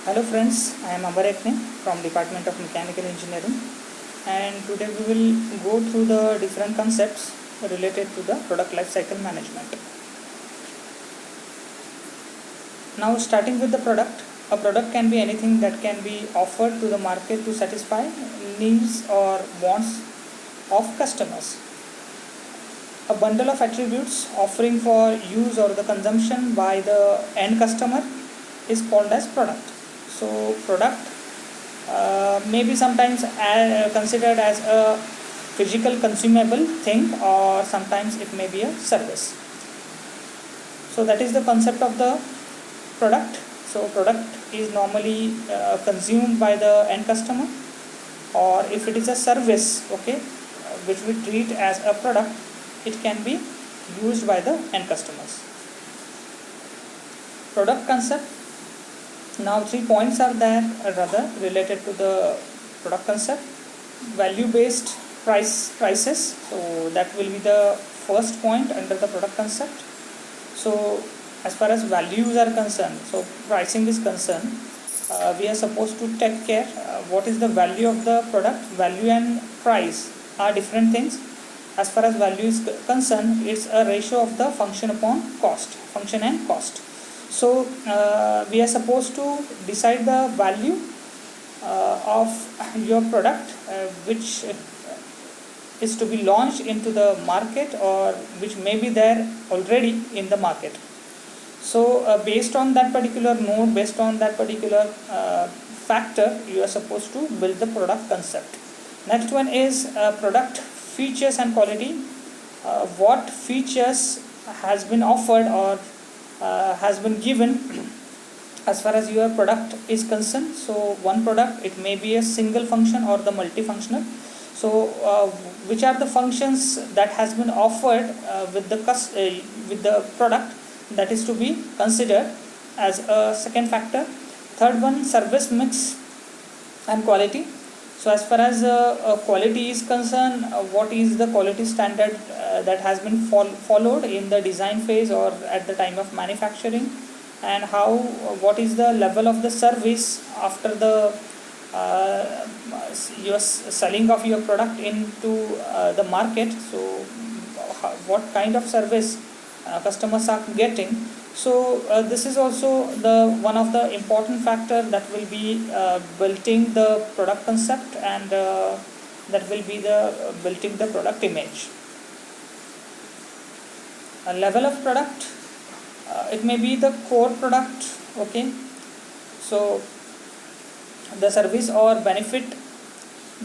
Hello friends, I am Amar Ekne from Department of Mechanical Engineering, and today we will go through the different concepts related to the product life cycle management. Now starting with the product, a product can be anything that can be offered to the market to satisfy needs or wants of customers. A bundle of attributes offering for use or the consumption by the end customer is called as product. So product may be sometimes considered as a physical consumable thing, or sometimes it may be a service. So that is the concept of the product. So product is normally consumed by the end customer, or if it is a service, which we treat as a product, it can be used by the end customers. Product concept. Now 3 points are there related to the product concept. Value based prices, so that will be the first point under the product concept. So as far as values are concerned, so pricing is concerned, we are supposed to take care what is the value of the product. Value and price are different things. As far as value is concerned, it's a ratio of the function upon cost, function and cost. So we are supposed to decide the value of your product which is to be launched into the market, or which may be there already in the market. So based on that particular node, based on that particular factor, you are supposed to build the product concept. Next one is product features and quality. What features has been offered or has been given as far as your product is concerned. So one product, it may be a single function or the multifunctional. So which are the functions that has been offered with the product, that is to be considered as a second factor. Third one, service mix and quality. So as far as quality is concerned, what is the quality standard that has been followed in the design phase or at the time of manufacturing, and what is the level of the service after the your selling of your product into the market. So what kind of service customers are getting. So this is also the one of the important factor that will be building the product concept, and that will be the building the product image. A level of product, it may be the core product. So the service or benefit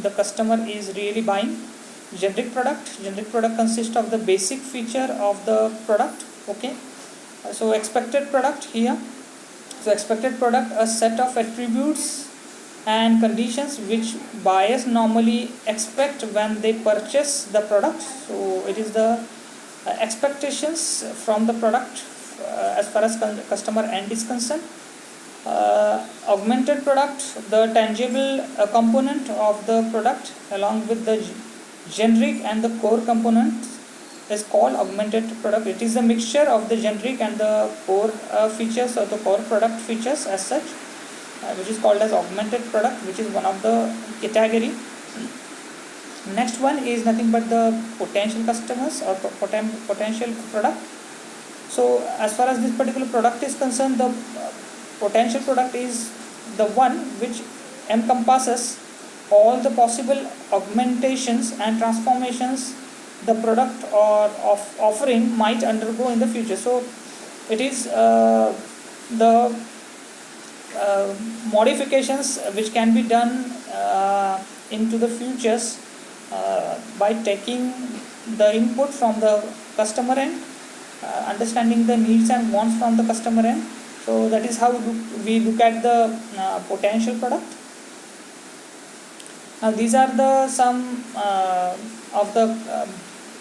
the customer is really buying. Generic product consists of the basic feature of the product. So expected product here. So expected product, a set of attributes and conditions which buyers normally expect when they purchase the product. So it is the expectations from the product as far as customer end is concerned. Augmented product, the tangible component of the product along with the generic and the core component is called augmented product. It is a mixture of the generic and the core features, or the core product features as such, which is called as augmented product, which is one of the category. Next one is nothing but the potential customers or potential product. So as far as this particular product is concerned, the potential product is the one which encompasses all the possible augmentations and transformations the product or of offering might undergo in the future. So it is the modifications which can be done into the futures by taking the input from the customer end, understanding the needs and wants from the customer end. So that is how we look at the potential product. Now these are the some of the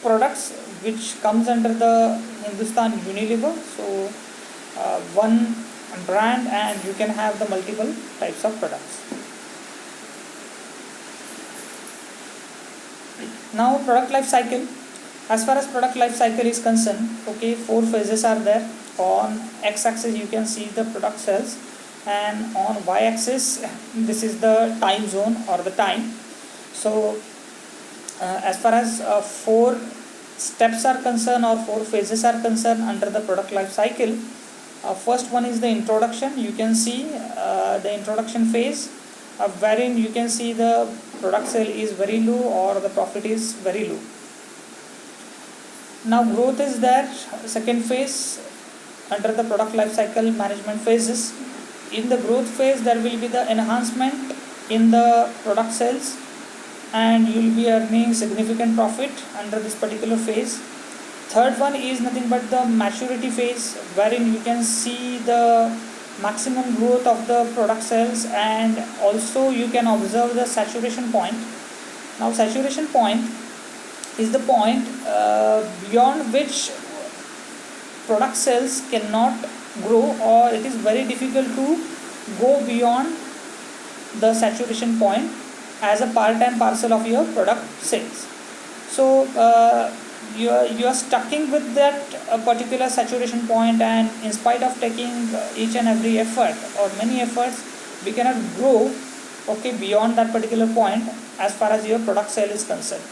products which comes under the Hindustan Unilever. So one brand, and you can have the multiple types of products. Now product life cycle. As far as product life cycle is concerned, 4 phases are there. On x-axis you can see the product cells, and on y-axis this is the time zone or the time. So as far as 4 steps are concerned or 4 phases are concerned under the product life cycle, first one is the introduction. You can see the introduction phase, wherein you can see the product sale is very low or the profit is very low. Now growth is there, second phase under the product life cycle management phases. In the growth phase there will be the enhancement in the product sales and you will be earning significant profit under this particular phase. Third one is nothing but the maturity phase, wherein you can see the maximum growth of the product sales and also you can observe the saturation point. Now saturation point is the point beyond which product sales cannot grow, or it is very difficult to go beyond the saturation point as a part and parcel of your product sales. So you are stucking with that particular saturation point, and in spite of taking each and every effort or many efforts, we cannot grow beyond that particular point as far as your product sale is concerned.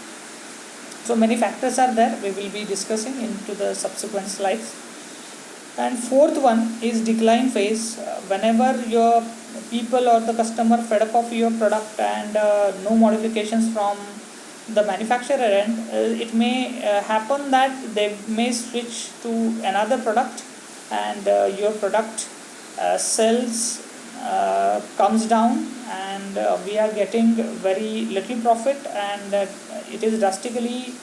So many factors are there, we will be discussing into the subsequent slides. And fourth one is decline phase. Whenever your people or the customer fed up of your product and no modifications from the manufacturer end, it may happen that they may switch to another product and your product sales comes down and we are getting very little profit, and it is drastically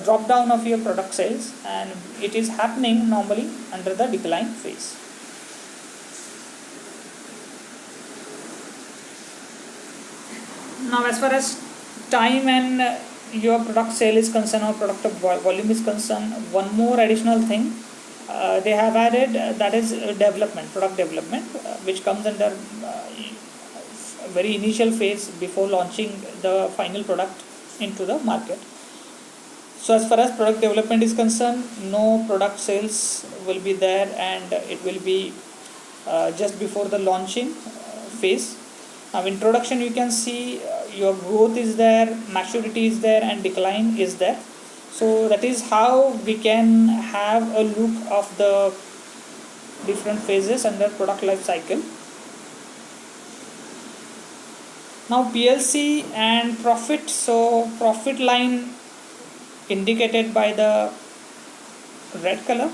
drop down of your product sales, and it is happening normally under the decline phase. Now as far as time and your product sale is concerned or product volume is concerned, one more additional thing they have added, that is product development, which comes under very initial phase before launching the final product into the market. So as far as product development is concerned, no product sales will be there, and it will be just before the launching phase. Now introduction, you can see your growth is there, maturity is there, and decline is there. So that is how we can have a look of the different phases under product life cycle. Now PLC and profit. So profit line indicated by the red color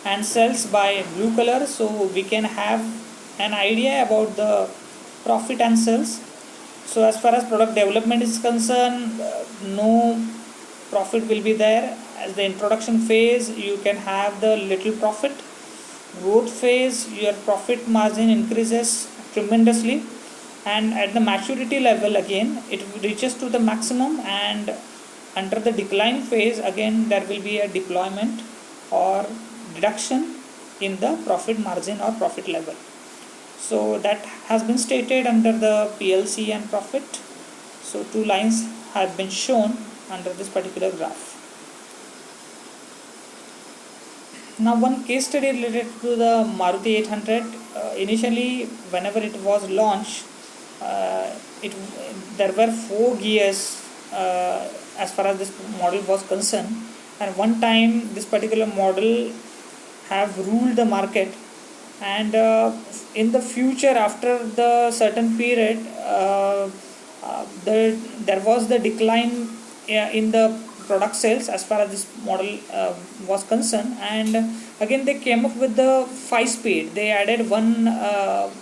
and sales by blue color, so we can have an idea about the profit and sales. So as far as product development is concerned, no profit will be there. As the introduction phase, you can have the little profit. Growth phase, your profit margin increases tremendously, and at the maturity level again it reaches to the maximum, and under the decline phase again there will be a deployment or reduction in the profit margin or profit level. So that has been stated under the PLC and profit. So two lines have been shown under this particular graph. Now one case study related to the Maruti 800. Initially whenever it was launched, there were 4 gears as far as this model was concerned, and one time this particular model have ruled the market, and in the future after the certain period there was the decline in the product sales as far as this model was concerned, and again they came up with the 5-speed. They added one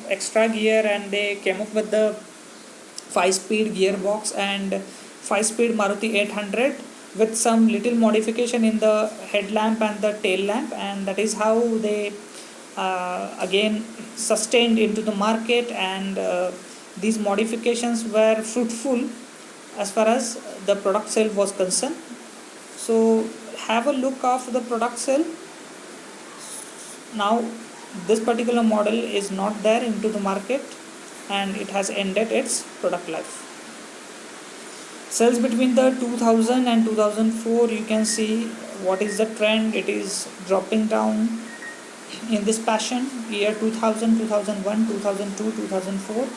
extra gear and they came up with the 5-speed gearbox and 5-speed Maruti 800 with some little modification in the headlamp and the tail lamp, and that is how they again sustained into the market, and these modifications were fruitful as far as the product sale was concerned. So have a look of the product sale. Now this particular model is not there into the market and it has ended its product life. Sales between the 2000 and 2004, you can see what is the trend. It is dropping down, in this passion, year 2000, 2001, 2002, 2004,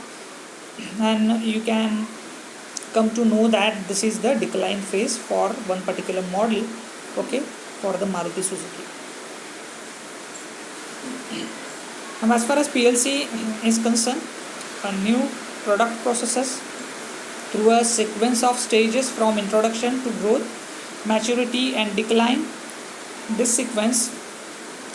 and you can come to know that this is the decline phase for one particular model, okay, for the Maruti Suzuki. Now, as far as PLC is concerned, a new product processes through a sequence of stages from introduction to growth, maturity and decline. This sequence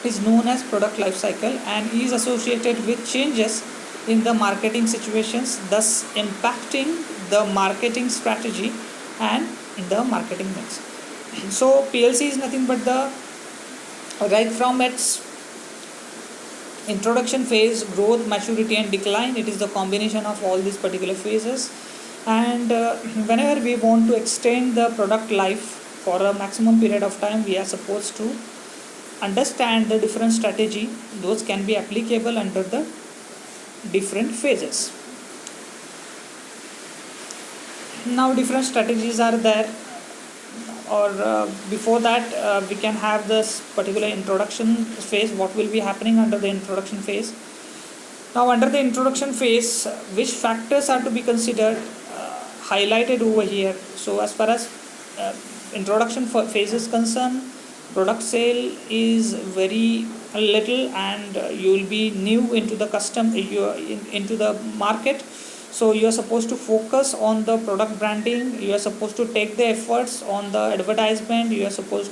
is known as product life cycle and is associated with changes in the marketing situations, thus impacting the marketing strategy and the marketing mix. So PLC is nothing but the right from its introduction phase, growth, maturity and decline. It is the combination of all these particular phases, and whenever we want to extend the product life for a maximum period of time, we are supposed to understand the different strategy. Those can be applicable under the different phases. Now different strategies are there, or before that we can have this particular introduction phase. What will be happening under the introduction phase? Now under the introduction phase, which factors are to be considered, highlighted over here. So as far as introduction phase is concerned, product sale is very little, and you will be new into the into the market. So you are supposed to focus on the product branding, you are supposed to take the efforts on the advertisement, you are supposed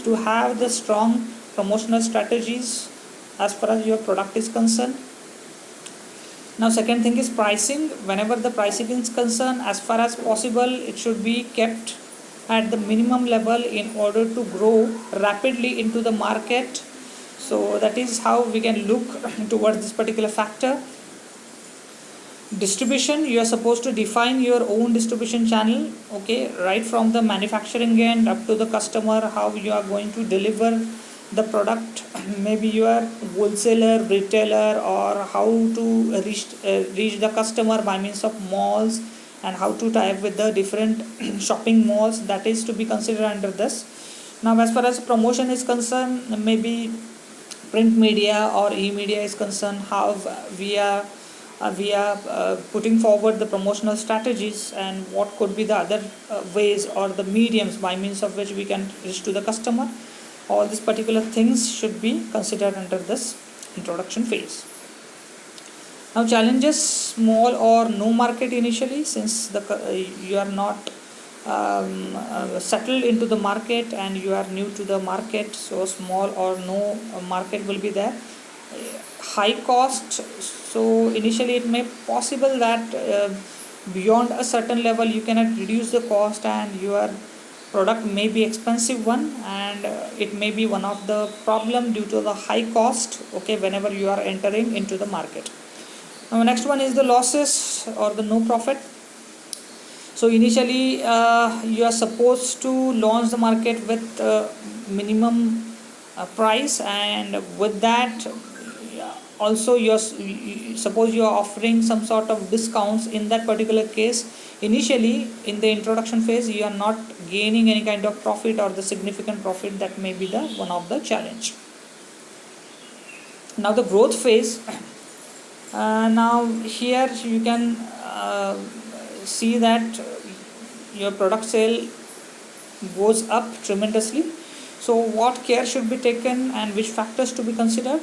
to have the strong promotional strategies as far as your product is concerned. Now second thing is pricing. Whenever the pricing is concerned, as far as possible, it should be kept at the minimum level in order to grow rapidly into the market. So that is how we can look towards this particular factor. Distribution, you are supposed to define your own distribution channel, okay, right from the manufacturing end up to the customer, how you are going to deliver the product. Maybe you are wholesaler, retailer, or how to reach the customer by means of malls, and how to tie up with the different shopping malls. That is to be considered under this. Now as far as promotion is concerned, maybe print media or e-media is concerned, how we are putting forward the promotional strategies, and what could be the other ways or the mediums by means of which we can reach to the customer. All these particular things should be considered under this introduction phase. Now challenges: small or no market initially, since you are not settled into the market and you are new to the market, so small or no market will be there. High cost, so initially it may possible that beyond a certain level you cannot reduce the cost, and your product may be expensive one, and it may be one of the problem due to the high cost, okay, whenever you are entering into the market. Now next one is the losses or the no profit. So initially you are supposed to launch the market with minimum price, and with that also suppose you are offering some sort of discounts. In that particular case, initially in the introduction phase, you are not gaining any kind of profit or the significant profit. That may be the one of the challenge. Now the growth phase. Now here you can see that your product sale goes up tremendously. So what care should be taken and which factors to be considered?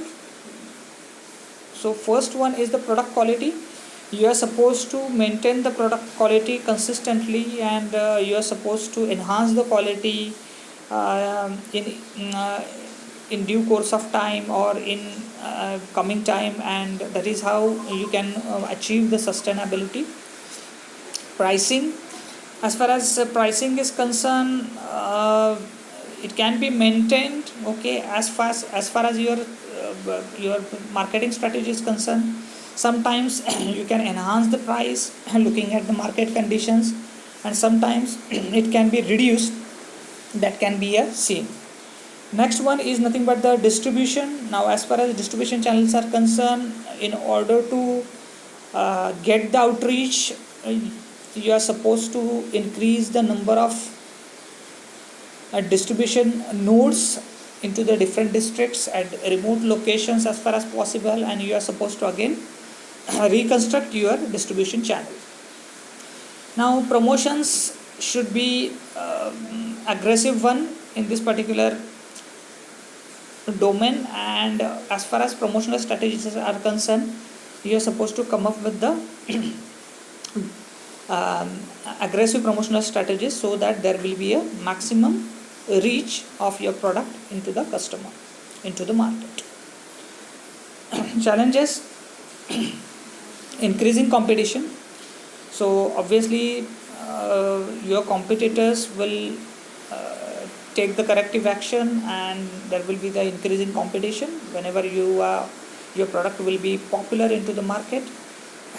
So first one is the product quality. You are supposed to maintain the product quality consistently, and you are supposed to enhance the quality in due course of time or in coming time, and that is how you can achieve the sustainability. Pricing, as far as pricing is concerned, it can be maintained, okay, as far as your marketing strategy is concerned. Sometimes you can enhance the price looking at the market conditions, and sometimes it can be reduced. That can be a seen. Next one is nothing but the distribution. Now as far as distribution channels are concerned, in order to get the outreach, you are supposed to increase the number of distribution nodes into the different districts at remote locations as far as possible, and you are supposed to again reconstruct your distribution channel. Now promotions should be aggressive one in this particular domain, and as far as promotional strategies are concerned, you are supposed to come up with the aggressive promotional strategies so that there will be a maximum reach of your product into the customer, into the market. Challenges: increasing competition. So obviously your competitors will take the corrective action, and there will be the increasing competition whenever your product will be popular into the market.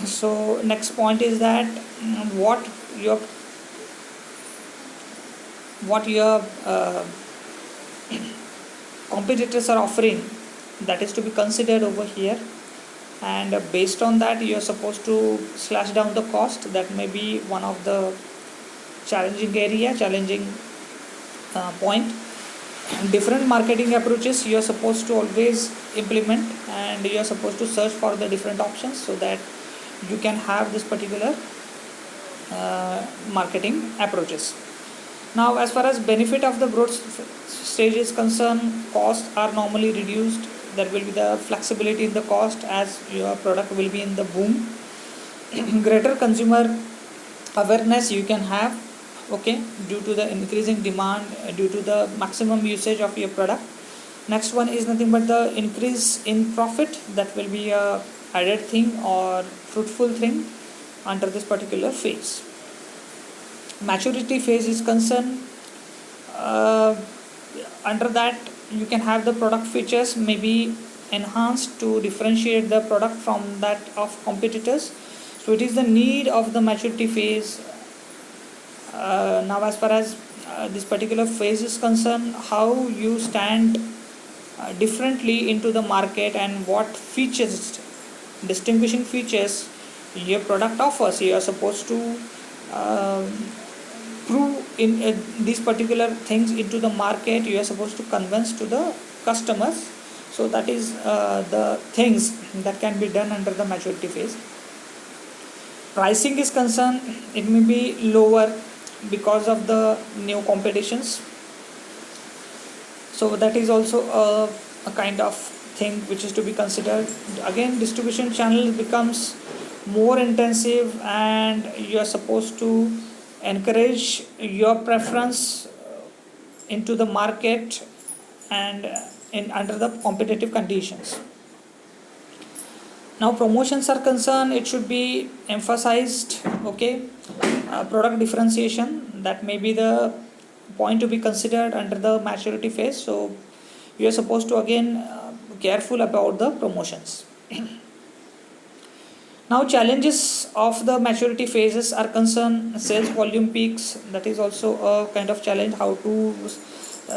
So next point is that what your competitors are offering, that is to be considered over here, and based on that you are supposed to slash down the cost. That may be one of the challenging point. Different marketing approaches you are supposed to always implement, and you are supposed to search for the different options so that you can have this particular marketing approaches. Now as far as benefit of the growth stage is concerned, costs are normally reduced. There will be the flexibility in the cost as your product will be in the boom. Greater consumer awareness you can have, okay, due to the increasing demand, due to the maximum usage of your product. Next one is nothing but the increase in profit. That will be a added thing or fruitful thing under this particular phase. Maturity phase is concerned, under that you can have the product features maybe enhanced to differentiate the product from that of competitors. So it is the need of the maturity phase. Now as far as this particular phase is concerned, how you stand differently into the market and what features, distinguishing features your product offers, you are supposed to prove in these particular things into the market. You are supposed to convince to the customers. So that is the things that can be done under the maturity phase. Pricing is concerned, it may be lower because of the new competitions. So that is also a kind of thing which is to be considered. Again, distribution channel becomes more intensive, and you are supposed to encourage your preference into the market and under the competitive conditions. Now promotions are concerned, it should be emphasized, okay. Product differentiation, that may be the point to be considered under the maturity phase. So you are supposed to again careful about the promotions. Now challenges of the maturity phases are concerned, sales volume peaks, that is also a kind of challenge, how to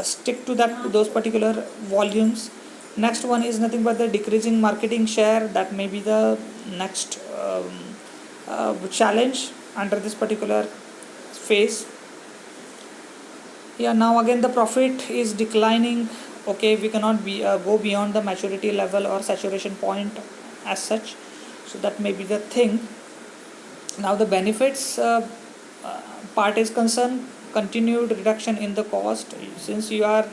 stick to those particular volumes. Next one is nothing but the decreasing marketing share, that may be the next challenge under this particular phase. Now again the profit is declining, okay, we cannot go beyond the maturity level or saturation point as such. So that may be the thing. Now the benefits part is concerned, continued reduction in the cost. Since you are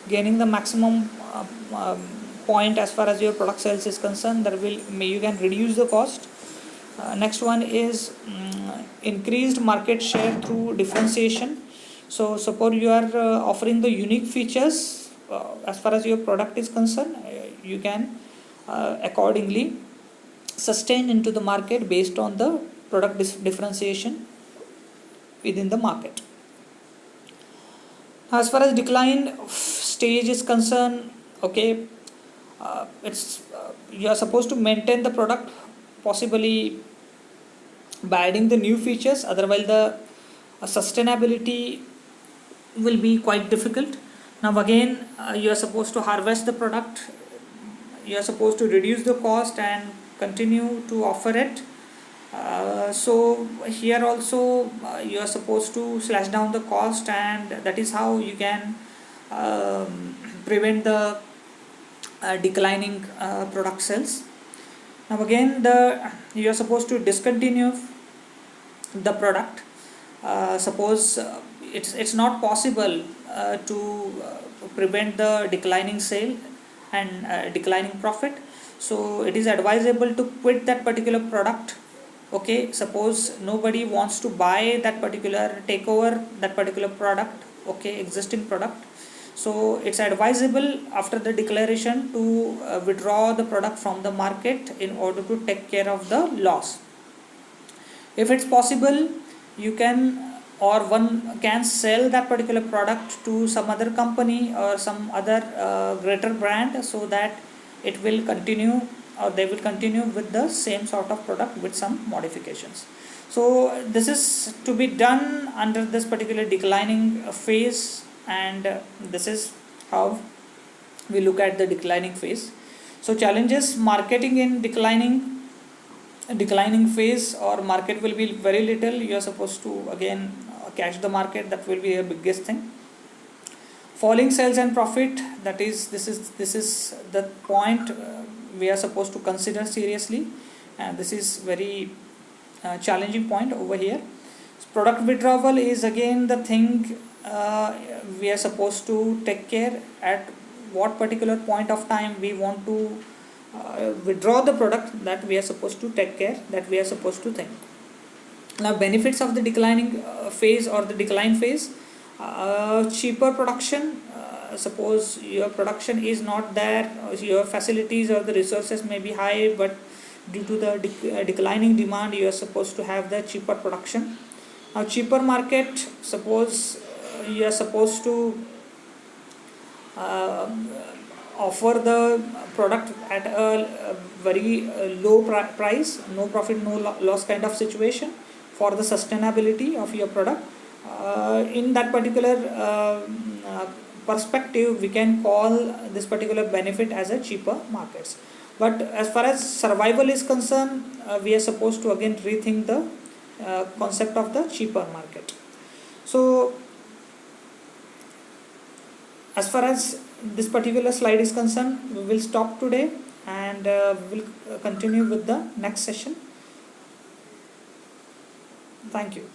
gaining the maximum point as far as your product sales is concerned, you can reduce the cost. Next one is increased market share through differentiation. So suppose you are offering the unique features as far as your product is concerned, you can accordingly sustain into the market based on the product differentiation within the market. As far as decline stage is concerned, okay, it's you are supposed to maintain the product possibly by adding the new features, otherwise the sustainability will be quite difficult. Now again you are supposed to harvest the product, you are supposed to reduce the cost and continue to offer it. So here also you are supposed to slash down the cost, and that is how you can prevent the declining product sales. Now again, you are supposed to discontinue the product. Suppose it's not possible to prevent the declining sale and declining profit, so it is advisable to quit that particular product. Okay, suppose nobody wants to buy that particular, take over that particular product, okay, existing product, so it's advisable after the declaration to withdraw the product from the market in order to take care of the loss. If it's possible, you can, or one can sell that particular product to some other company or some other greater brand, so that it will continue, or they will continue with the same sort of product with some modifications. So this is to be done under this particular declining phase, and this is how we look at the declining phase. So challenges: marketing in declining phase, or market will be very little. You are supposed to again catch the market. That will be a biggest thing. Falling sales and profit, that is, this is the point we are supposed to consider seriously, and this is very challenging point over here. Product withdrawal is again the thing we are supposed to take care at what particular point of time we want to withdraw the product, that we are supposed to take care, that we are supposed to think. Now benefits of the declining phase or the decline phase: cheaper production. Suppose your production is not there, your facilities or the resources may be high, but due to the declining demand, you are supposed to have the cheaper production. Now cheaper market: suppose you are supposed to offer the product at a very low price, no profit no loss kind of situation, for the sustainability of your product. In that particular perspective, we can call this particular benefit as a cheaper markets. But as far as survival is concerned, we are supposed to again rethink the concept of the cheaper market. So as far as this particular slide is concerned, we will stop today, and we will continue with the next session. Thank you.